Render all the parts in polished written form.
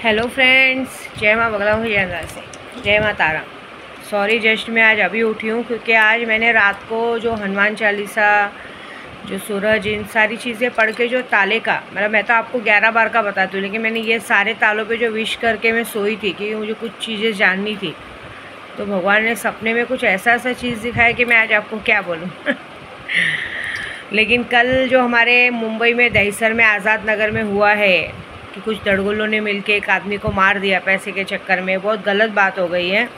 Hello friends, जय माँ बगला हूँ जय से, जय माँ तारा। सॉरी, जस्ट मैं आज अभी उठी हूँ क्योंकि आज मैंने रात को जो हनुमान चालीसा, जो सूरज, इन सारी चीज़ें पढ़ के जो ताले का, मतलब मैं तो आपको 11 बार का बताती हूँ, लेकिन मैंने ये सारे तालों पे जो विश करके मैं सोई थी क्योंकि मुझे कुछ चीज़ें जाननी थी। तो भगवान ने सपने में कुछ ऐसा चीज़ दिखाया कि मैं आज आपको क्या बोलूँ। लेकिन कल जो हमारे मुंबई में दहीसर में आज़ाद नगर में हुआ है कि कुछ दड़गुलों ने मिलके एक आदमी को मार दिया पैसे के चक्कर में, बहुत गलत बात हो गई है।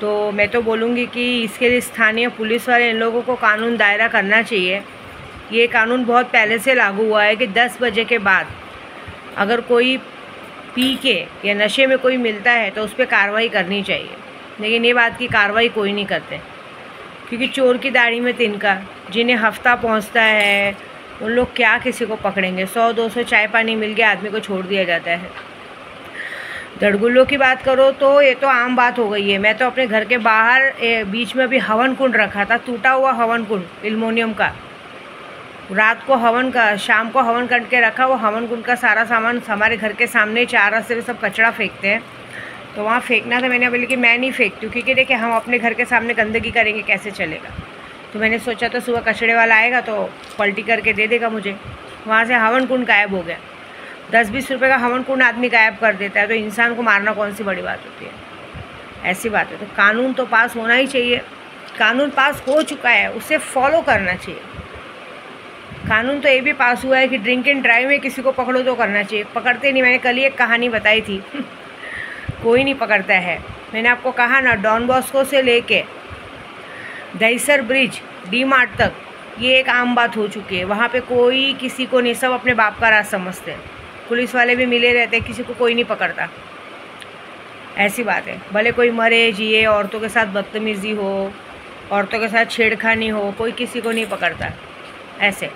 तो मैं तो बोलूँगी कि इसके लिए स्थानीय पुलिस वाले इन लोगों को कानून दायरा करना चाहिए। ये कानून बहुत पहले से लागू हुआ है कि 10 बजे के बाद अगर कोई पी के या नशे में कोई मिलता है तो उस पर कार्रवाई करनी चाहिए, लेकिन ये बात की कार्रवाई कोई नहीं करते क्योंकि चोर की दाढ़ी में तिनका। जिन्हें हफ्ता पहुंचता है उन लोग क्या किसी को पकड़ेंगे। 100-200 चाय पानी मिल गया, आदमी को छोड़ दिया जाता है। दड़गुल्लों की बात करो तो ये तो आम बात हो गई है। मैं तो अपने घर के बाहर बीच में अभी हवन कुंड रखा था, टूटा हुआ हवन कुंड एल्युमिनियम का। रात को हवन का, शाम को हवन करके रखा। वो हवन कुंड का सारा सामान हमारे घर के सामने 4 रास्ते में सब कचरा फेंकते हैं, तो वहाँ फेंकना था। मैंने बोली कि मैं नहीं फेंकती हूँ क्योंकि देखिए हम अपने घर के सामने गंदगी करेंगे कैसे चलेगा। तो मैंने सोचा तो सुबह कचड़े वाला आएगा तो पलटी करके दे देगा मुझे। वहाँ से हवन कुंड गायब हो गया। 10-20 रुपये का हवन कुंड आदमी गायब कर देता है, तो इंसान को मारना कौन सी बड़ी बात होती है। ऐसी बात है। तो कानून तो पास होना ही चाहिए। कानून पास हो चुका है, उसे फॉलो करना चाहिए। कानून तो ये भी पास हुआ है कि ड्रिंक एंड ड्राइव में किसी को पकड़ो तो करना चाहिए। पकड़ते नहीं। मैंने कल ही एक कहानी बताई थी। कोई नहीं पकड़ता है। मैंने आपको कहा ना, डॉन बॉस्को से लेके दहीसर ब्रिज, डी मार्ट तक ये एक आम बात हो चुकी है। वहाँ पे कोई किसी को नहीं, सब अपने बाप का राज समझते हैं। पुलिस वाले भी मिले रहते हैं, किसी को कोई नहीं पकड़ता। ऐसी बात है। भले कोई मरे जिए, औरतों के साथ बदतमीज़ी हो, औरतों के साथ छेड़खानी हो, कोई किसी को नहीं पकड़ता। ऐसे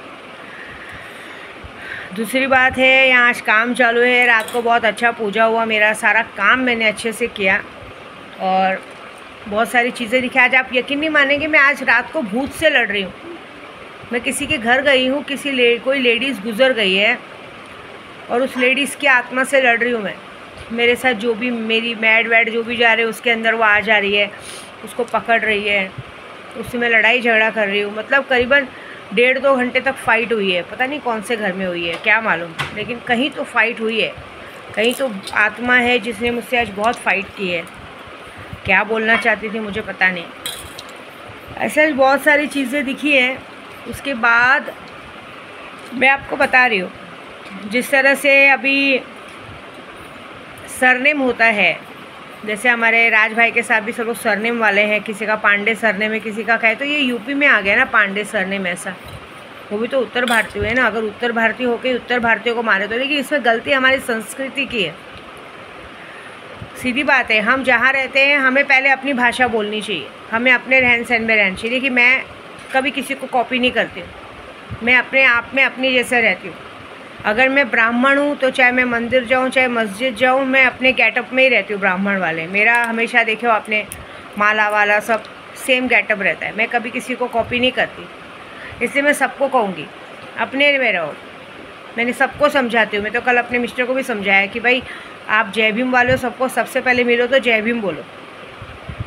दूसरी बात है, यहाँ आज काम चालू है। रात को बहुत अच्छा पूजा हुआ, मेरा सारा काम मैंने अच्छे से किया और बहुत सारी चीज़ें दिखी। आज आप यकीन नहीं मानेंगे, मैं आज रात को भूत से लड़ रही हूँ। मैं किसी के घर गई हूँ, कोई लेडीज़ गुजर गई है और उस लेडीज़ की आत्मा से लड़ रही हूँ मैं। मेरे साथ जो भी मेरी मैड वैड जो भी जा रहे हैं उसके अंदर वो आ जा रही है, उसको पकड़ रही है, उससे मैं लड़ाई झगड़ा कर रही हूँ। मतलब करीबन 1.5-2 घंटे तक फ़ाइट हुई है। पता नहीं कौन से घर में हुई है, क्या मालूम, लेकिन कहीं तो फ़ाइट हुई है। कहीं तो आत्मा है जिसने मुझसे आज बहुत फ़ाइट की है। क्या बोलना चाहती थी मुझे पता नहीं। ऐसे बहुत सारी चीज़ें दिखी हैं। उसके बाद मैं आपको बता रही हूँ, जिस तरह से अभी सरनेम होता है, जैसे हमारे राज भाई के साथ भी सब लोग सरनेम वाले हैं। किसी का पांडे सरनेम है, किसी का क्या है। तो ये यूपी में आ गया ना पांडे सरनेम ऐसा। वो भी तो उत्तर भारतीय है ना। अगर उत्तर भारतीय होकर उत्तर भारतीयों को मारे तो, लेकिन इसमें गलती हमारी संस्कृति की है। सीधी बात है, हम जहाँ रहते हैं हमें पहले अपनी भाषा बोलनी चाहिए, हमें अपने रहन सहन में रहना चाहिए। कि मैं कभी किसी को कॉपी नहीं करती हूँ, मैं अपने आप में अपनी जैसे रहती हूँ। अगर मैं ब्राह्मण हूँ तो चाहे मैं मंदिर जाऊँ चाहे मस्जिद जाऊँ, मैं अपने गेटअप में ही रहती हूँ। ब्राह्मण वाले मेरा हमेशा देखो अपने माला वाला सब सेम गेटअप रहता है। मैं कभी किसी को कॉपी नहीं करती, इसलिए मैं सबको कहूँगी अपने में रहो। मैंने सबको समझाती हूँ। मैं तो कल अपने मिस्टर को भी समझाया कि भाई आप जय भीम वाले हो, सबको सबसे पहले मिलो तो जय भीम बोलो।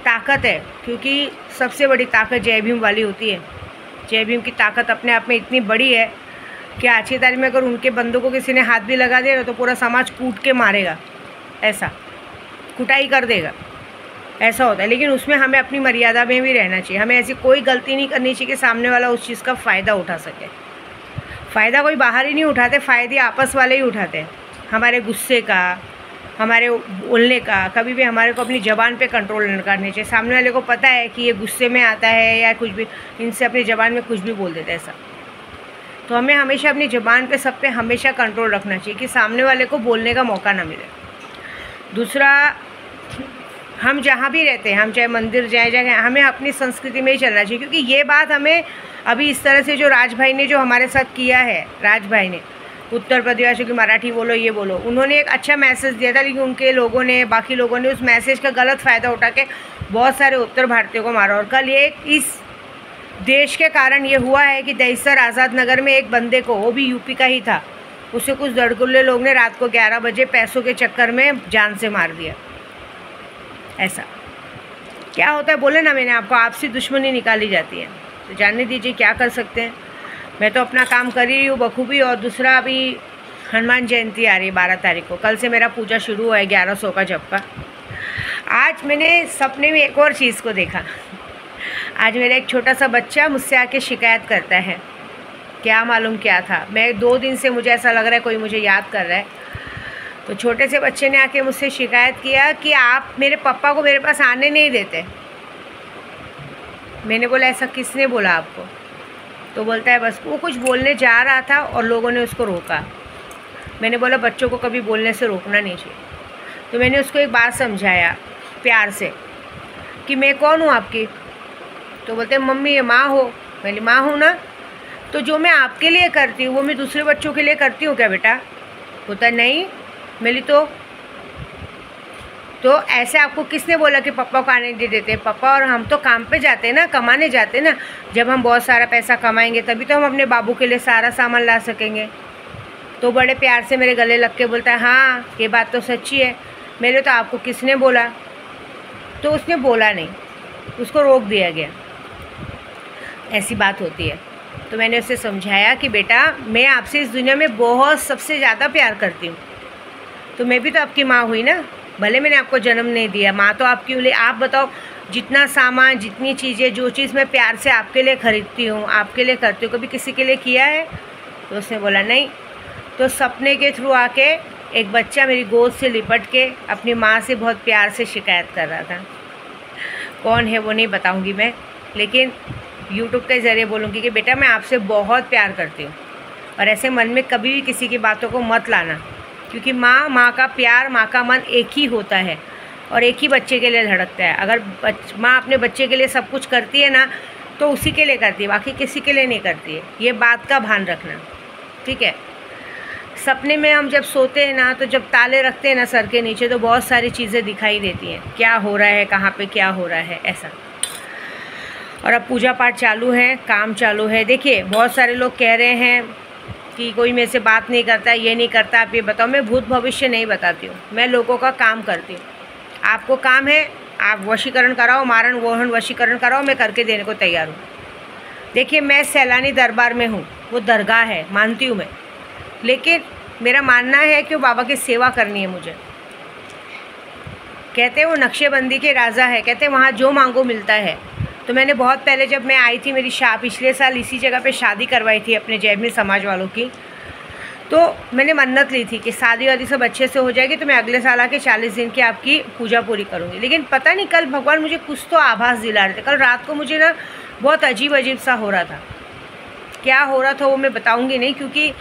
ताकत है, क्योंकि सबसे बड़ी ताकत जय भीम वाली होती है। जय भीम की ताकत अपने आप में इतनी बड़ी है कि आज की तारीख में अगर उनके बंदों को किसी ने हाथ भी लगा दिया तो पूरा समाज कूट के मारेगा, ऐसा कुटाई कर देगा, ऐसा होता है। लेकिन उसमें हमें अपनी मर्यादा में भी रहना चाहिए। हमें ऐसी कोई गलती नहीं करनी चाहिए कि सामने वाला उस चीज़ का फ़ायदा उठा सके। फ़ायदा कोई बाहर ही नहीं उठाते, फ़ायदे आपस वाले ही उठाते हैं। हमारे गुस्से का, हमारे बोलने का, कभी भी हमारे को अपनी ज़बान पे कंट्रोल नहीं करनी चाहिए। सामने वाले को पता है कि ये गुस्से में आता है या कुछ भी, इनसे अपनी ज़बान में कुछ भी बोल देता है ऐसा। तो हमें हमेशा अपनी ज़बान पे, सब पे हमेशा कंट्रोल रखना चाहिए कि सामने वाले को बोलने का मौका ना मिले। दूसरा, हम जहाँ भी रहते हैं, हम चाहे मंदिर जाए, हमें अपनी संस्कृति में ही चलना चाहिए। क्योंकि ये बात हमें अभी इस तरह से जो राज भाई ने जो हमारे साथ किया है, राज भाई ने उत्तर प्रदेश की मराठी बोलो ये बोलो, उन्होंने एक अच्छा मैसेज दिया था, लेकिन उनके लोगों ने, बाकी लोगों ने उस मैसेज का गलत फ़ायदा उठा के बहुत सारे उत्तर भारतीयों को मारा। और कल ये इस देश के कारण ये हुआ है कि दहीसर आज़ाद नगर में एक बंदे को, वो भी यूपी का ही था, उसे कुछ दड़गुल्ले लोग ने रात को 11 बजे पैसों के चक्कर में जान से मार दिया। ऐसा क्या होता है बोले ना, मैंने आपको आपसी दुश्मनी निकाली जाती है। तो जानने दीजिए क्या कर सकते हैं। मैं तो अपना काम कर ही रही हूँ बखूबी। और दूसरा, अभी हनुमान जयंती आ रही है 12 तारीख को। कल से मेरा पूजा शुरू हुआ है 1100 का जप का। आज मैंने सपने में एक और चीज़ को देखा। आज मेरा एक छोटा सा बच्चा मुझसे आके शिकायत करता है। क्या मालूम क्या था। मैं 2 दिन से मुझे ऐसा लग रहा है कोई मुझे याद कर रहा है। तो छोटे से बच्चे ने आके मुझसे शिकायत किया कि आप मेरे पापा को मेरे पास आने नहीं देते। मैंने बोला ऐसा किसने बोला आपको? तो बोलता है बस वो कुछ बोलने जा रहा था और लोगों ने उसको रोका। मैंने बोला बच्चों को कभी बोलने से रोकना नहीं चाहिए। तो मैंने उसको एक बात समझाया प्यार से कि मैं कौन हूँ आपकी। तो बोलते हैं मम्मी ये माँ हो। मैंने माँ हूँ ना, तो जो मैं आपके लिए करती हूँ वो मैं दूसरे बच्चों के लिए करती हूँ क्या बेटा? बोलता नहीं मेरी तो ऐसे आपको किसने बोला कि पापा को आने नहीं देते? पापा और हम तो काम पे जाते हैं ना, कमाने जाते हैं ना। जब हम बहुत सारा पैसा कमाएंगे तभी तो हम अपने बाबू के लिए सारा सामान ला सकेंगे। तो बड़े प्यार से मेरे गले लग के बोलता है हाँ ये बात तो सच्ची है। मेरे तो आपको किसने बोला? तो उसने बोला नहीं, उसको रोक दिया गया। ऐसी बात होती है। तो मैंने उसे समझाया कि बेटा मैं आपसे इस दुनिया में बहुत सबसे ज़्यादा प्यार करती हूँ। तो मैं भी तो आपकी माँ हुई ना, भले मैंने आपको जन्म नहीं दिया, माँ तो आपकी हुई। आप बताओ जितना सामान, जितनी चीज़ें, जो चीज़ मैं प्यार से आपके लिए ख़रीदती हूँ, आपके लिए करती हूँ, कभी किसी के लिए किया है? तो उसने बोला नहीं। तो सपने के थ्रू आके एक बच्चा मेरी गोद से लिपट के अपनी माँ से बहुत प्यार से शिकायत कर रहा था। कौन है वो नहीं बताऊँगी मैं, लेकिन यूट्यूब के ज़रिए बोलूँगी कि बेटा मैं आपसे बहुत प्यार करती हूँ। और ऐसे मन में कभी भी किसी की बातों को मत लाना, क्योंकि माँ का प्यार, माँ का मन एक ही होता है और एक ही बच्चे के लिए धड़कता है। अगर माँ अपने बच्चे के लिए सब कुछ करती है ना तो उसी के लिए करती है, बाकी किसी के लिए नहीं करती है। ये बात का भान रखना, ठीक है। सपने में हम जब सोते हैं ना, तो जब ताले रखते हैं ना सर के नीचे, तो बहुत सारी चीज़ें दिखाई देती हैं, क्या हो रहा है, कहाँ पे क्या हो रहा है, ऐसा। और अब पूजा पाठ चालू है, काम चालू है। देखिए बहुत सारे लोग कह रहे हैं कि कोई मेरे से बात नहीं करता, ये नहीं करता। आप ये बताओ, मैं भूत भविष्य नहीं बताती हूँ, मैं लोगों का काम करती हूँ। आपको काम है, आप वशीकरण कराओ, मारण वोहन वशीकरण कराओ, मैं करके देने को तैयार हूँ। देखिए मैं सैलानी दरबार में हूँ, वो दरगाह है, मानती हूँ मैं, लेकिन मेरा मानना है कि वो बाबा की सेवा करनी है मुझे। कहते हैं वो नक्शेबंदी के राजा है, कहते हैं वहाँ जो मांगो मिलता है। तो मैंने बहुत पहले जब मैं आई थी, मेरी पिछले साल इसी जगह पे शादी करवाई थी अपने जैमिनी समाज वालों की, तो मैंने मन्नत ली थी कि शादी वादी सब अच्छे से हो जाएगी तो मैं अगले साल आके 40 दिन की आपकी पूजा पूरी करूँगी। लेकिन पता नहीं कल भगवान मुझे कुछ तो आभास दिला रहे थे। कल रात को मुझे ना बहुत अजीब सा हो रहा था। क्या हो रहा था वो मैं बताऊँगी नहीं, क्योंकि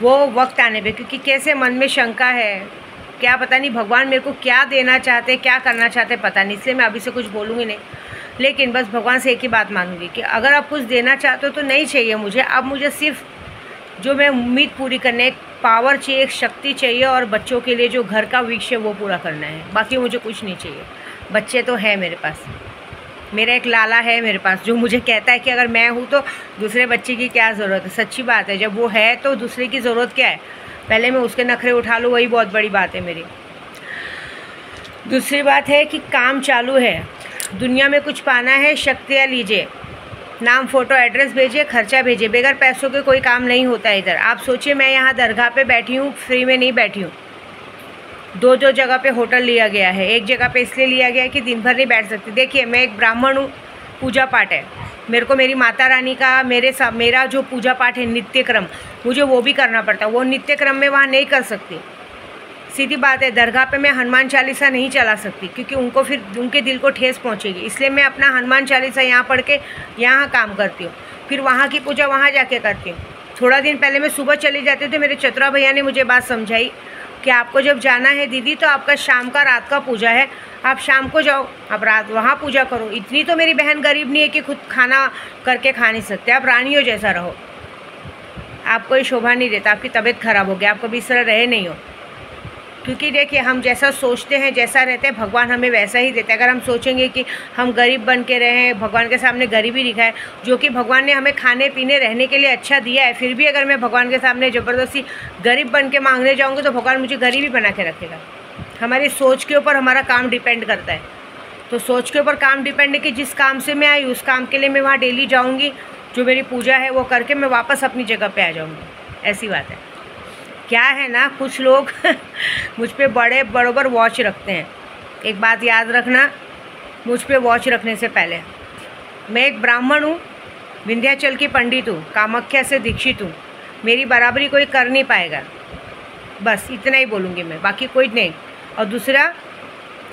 वो वक्त आने पे, क्योंकि कैसे मन में शंका है, क्या पता नहीं भगवान मेरे को क्या देना चाहते, क्या करना चाहते, पता नहीं। इसलिए मैं अभी से कुछ बोलूँगी नहीं, लेकिन बस भगवान से एक ही बात मांगूंगी कि अगर आप कुछ देना चाहते हो तो नहीं चाहिए मुझे। अब मुझे सिर्फ जो मैं उम्मीद पूरी करने, एक पावर चाहिए, एक शक्ति चाहिए, और बच्चों के लिए जो घर का विषय है वो पूरा करना है। बाकी मुझे कुछ नहीं चाहिए। बच्चे तो है मेरे पास, मेरा एक लाला है मेरे पास जो मुझे कहता है कि अगर मैं हूँ तो दूसरे बच्चे की क्या ज़रूरत है। सच्ची बात है, जब वो है तो दूसरे की ज़रूरत क्या है? पहले मैं उसके नखरे उठा लूँ, वही बहुत बड़ी बात है मेरी। दूसरी बात है कि काम चालू है, दुनिया में कुछ पाना है, शक्तियाँ लीजिए, नाम, फ़ोटो, एड्रेस भेजिए, खर्चा भेजिए। बगैर पैसों के कोई काम नहीं होता इधर। आप सोचिए मैं यहाँ दरगाह पे बैठी हूँ, फ्री में नहीं बैठी हूँ। 2 जगह पे होटल लिया गया है। एक जगह पे इसलिए लिया गया है कि दिन भर नहीं बैठ सकती। देखिए मैं एक ब्राह्मण हूँ, पूजा पाठ है मेरे को, मेरी माता रानी का मेरा जो पूजा पाठ है, नित्य क्रम, मुझे वो भी करना पड़ता है। वो नित्य क्रम में वहाँ नहीं कर सकती। सीधी बात है, दरगाह पे मैं हनुमान चालीसा नहीं चला सकती, क्योंकि उनको फिर उनके दिल को ठेस पहुंचेगी। इसलिए मैं अपना हनुमान चालीसा यहाँ पढ़ के यहाँ काम करती हूँ, फिर वहाँ की पूजा वहाँ जाके करती हूँ। थोड़ा दिन पहले मैं सुबह चली जाती हूँ, तो मेरे चतुरा भैया ने मुझे बात समझाई कि आपको जब जाना है दीदी तो आपका शाम का रात का पूजा है, आप शाम को जाओ, आप रात वहाँ पूजा करो। इतनी तो मेरी बहन गरीब नहीं है कि खुद खाना करके खा नहीं सकते। आप रानियों जैसा रहो, आपको ये शोभा नहीं देता, आपकी तबीयत खराब हो गया, आप कभी इस तरह रहे नहीं हो। क्योंकि देखिए हम जैसा सोचते हैं, जैसा रहते हैं, भगवान हमें वैसा ही देता है। अगर हम सोचेंगे कि हम गरीब बन के रहें, भगवान के सामने गरीबी दिखाएं, जो कि भगवान ने हमें खाने पीने रहने के लिए अच्छा दिया है, फिर भी अगर मैं भगवान के सामने ज़बरदस्ती गरीब बन के मांगने जाऊँगी तो भगवान मुझे गरीबी बना के रखेगा। हमारी सोच के ऊपर हमारा काम डिपेंड करता है। तो सोच के ऊपर काम डिपेंड है कि जिस काम से मैं आई उस काम के लिए मैं वहाँ डेली जाऊँगी, जो मेरी पूजा है वो करके मैं वापस अपनी जगह पे आ जाऊँगी। ऐसी बात है। क्या है ना, कुछ लोग मुझ पे बरोबर वॉच रखते हैं। एक बात याद रखना, मुझ पे वॉच रखने से पहले, मैं एक ब्राह्मण हूँ, विंध्याचल की पंडित हूँ, कामाख्या से दीक्षित हूँ, मेरी बराबरी कोई कर नहीं पाएगा। बस इतना ही बोलूँगी मैं, बाकी कोई नहीं। और दूसरा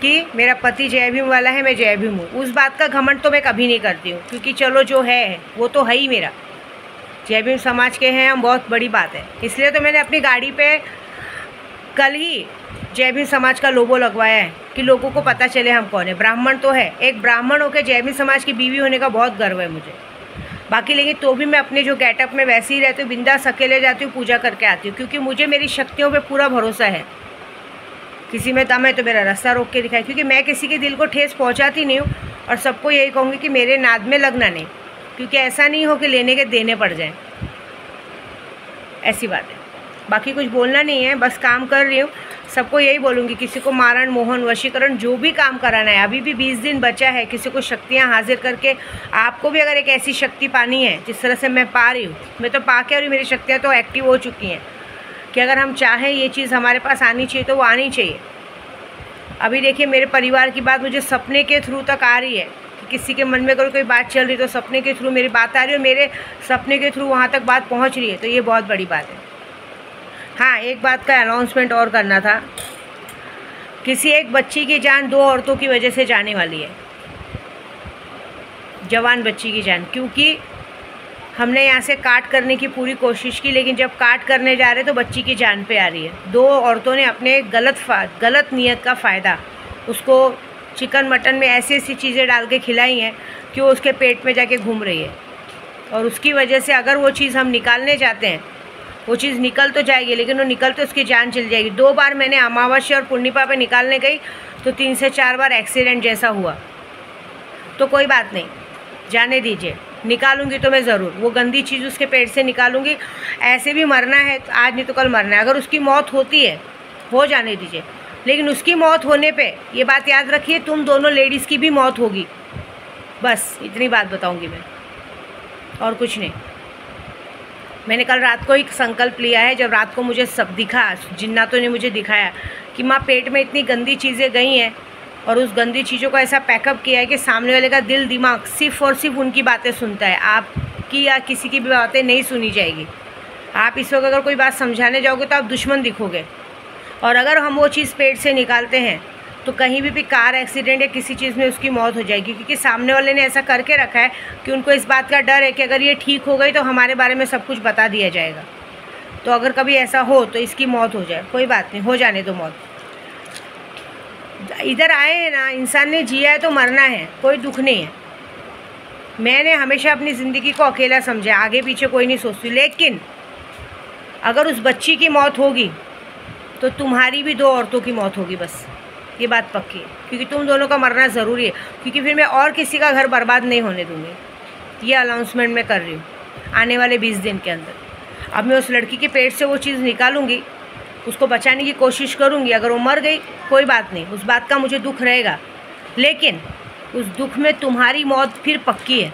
कि मेरा पति जय भीम वाला है, मैं जय भीम हूँ, उस बात का घमंड तो मैं कभी नहीं करती हूँ, क्योंकि चलो जो है वो तो है ही मेरा। जय भीम समाज के हैं हम, बहुत बड़ी बात है। इसलिए तो मैंने अपनी गाड़ी पे कल ही जय भीम समाज का लोगो लगवाया है कि लोगों को पता चले हम कौन है। ब्राह्मण तो है, एक ब्राह्मण होकर जय भीम समाज की बीवी होने का बहुत गर्व है मुझे। बाकी लेकिन तो भी मैं अपने जो गेटअप में वैसे ही रहती हूँ, बिंदास अकेले जाती हूँ, पूजा करके आती हूँ, क्योंकि मुझे मेरी शक्तियों पे पूरा भरोसा है। किसी में दम है तो मेरा रास्ता रोक के दिखाए, क्योंकि मैं किसी के दिल को ठेस पहुँचाती नहीं हूँ। और सबको यही कहूँगी कि मेरे नाद में लगना नहीं, क्योंकि ऐसा नहीं हो कि लेने के देने पड़ जाएं। ऐसी बात है। बाकी कुछ बोलना नहीं है, बस काम कर रही हूँ। सबको यही बोलूँगी, किसी को मारण मोहन वशीकरण जो भी काम कराना है, अभी भी 20 दिन बचा है, किसी को शक्तियाँ हाजिर करके, आपको भी अगर एक ऐसी शक्ति पानी है जिस तरह से मैं पा रही हूँ, मैं तो पा के, और मेरी शक्तियाँ तो एक्टिव हो चुकी हैं कि अगर हम चाहें ये चीज़ हमारे पास आनी चाहिए तो वो आनी चाहिए। अभी देखिए मेरे परिवार की बात मुझे सपने के थ्रू तक आ रही है कि किसी के मन में अगर कोई बात चल रही तो सपने के थ्रू मेरी बात आ रही है, और मेरे सपने के थ्रू वहाँ तक बात पहुँच रही है, तो ये बहुत बड़ी बात है। हाँ, एक बात का अनाउंसमेंट और करना था। किसी एक बच्ची की जान 2 औरतों की वजह से जाने वाली है, जवान बच्ची की जान। क्योंकि हमने यहाँ से काट करने की पूरी कोशिश की, लेकिन जब काट करने जा रहे तो बच्ची की जान पे आ रही है। 2 औरतों ने अपने गलत नीयत का फ़ायदा उसको चिकन मटन में ऐसी ऐसी चीज़ें डाल के खिलाई हैं कि वो उसके पेट में जाके घूम रही है, और उसकी वजह से अगर वो चीज़ हम निकालने जाते हैं, वो चीज़ निकल तो जाएगी, लेकिन वो निकल तो उसकी जान चली जाएगी। 2 बार मैंने अमावस्या और पूर्णिमा पे निकालने गई तो 3 से 4 बार एक्सीडेंट जैसा हुआ। तो कोई बात नहीं, जाने दीजिए, निकालूंगी तो मैं ज़रूर वो गंदी चीज़ उसके पेट से निकालूंगी। ऐसे भी मरना है, आज नहीं तो कल मरना है। अगर उसकी मौत होती है, हो जाने दीजिए, लेकिन उसकी मौत होने पे ये बात याद रखिए, तुम दोनों लेडीज़ की भी मौत होगी। बस इतनी बात बताऊंगी मैं, और कुछ नहीं। मैंने कल रात को एक संकल्प लिया है, जब रात को मुझे सब दिखा, जिन्नातों ने मुझे दिखाया कि माँ पेट में इतनी गंदी चीज़ें गई हैं, और उस गंदी चीज़ों को ऐसा पैकअप किया है कि सामने वाले का दिल दिमाग सिर्फ और सिर्फ उनकी बातें सुनता है, आपकी या किसी की भी बातें नहीं सुनी जाएगी। आप इस वक्त अगर कोई बात समझाने जाओगे तो आप दुश्मन दिखोगे। और अगर हम वो चीज़ पेट से निकालते हैं तो कहीं भी कार एक्सीडेंट या किसी चीज़ में उसकी मौत हो जाएगी, क्योंकि सामने वाले ने ऐसा करके रखा है कि उनको इस बात का डर है कि अगर ये ठीक हो गई तो हमारे बारे में सब कुछ बता दिया जाएगा। तो अगर कभी ऐसा हो तो इसकी मौत हो जाए, कोई बात नहीं, हो जाने दो मौत। इधर आए हैं ना, इंसान ने जिया है तो मरना है, कोई दुख नहीं है। मैंने हमेशा अपनी ज़िंदगी को अकेला समझा, आगे पीछे कोई नहीं सोचती। लेकिन अगर उस बच्ची की मौत होगी तो तुम्हारी भी 2 औरतों की मौत होगी, बस ये बात पक्की है, क्योंकि तुम दोनों का मरना ज़रूरी है, क्योंकि फिर मैं और किसी का घर बर्बाद नहीं होने दूँगी। ये अनाउंसमेंट मैं कर रही हूँ आने वाले 20 दिन के अंदर। अब मैं उस लड़की के पेट से वो चीज़ निकालूंगी, उसको बचाने की कोशिश करूंगी। अगर वो मर गई कोई बात नहीं, उस बात का मुझे दुख रहेगा, लेकिन उस दुख में तुम्हारी मौत फिर पक्की है।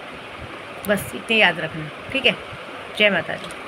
बस इतने याद रखना, ठीक है। जय माता दी।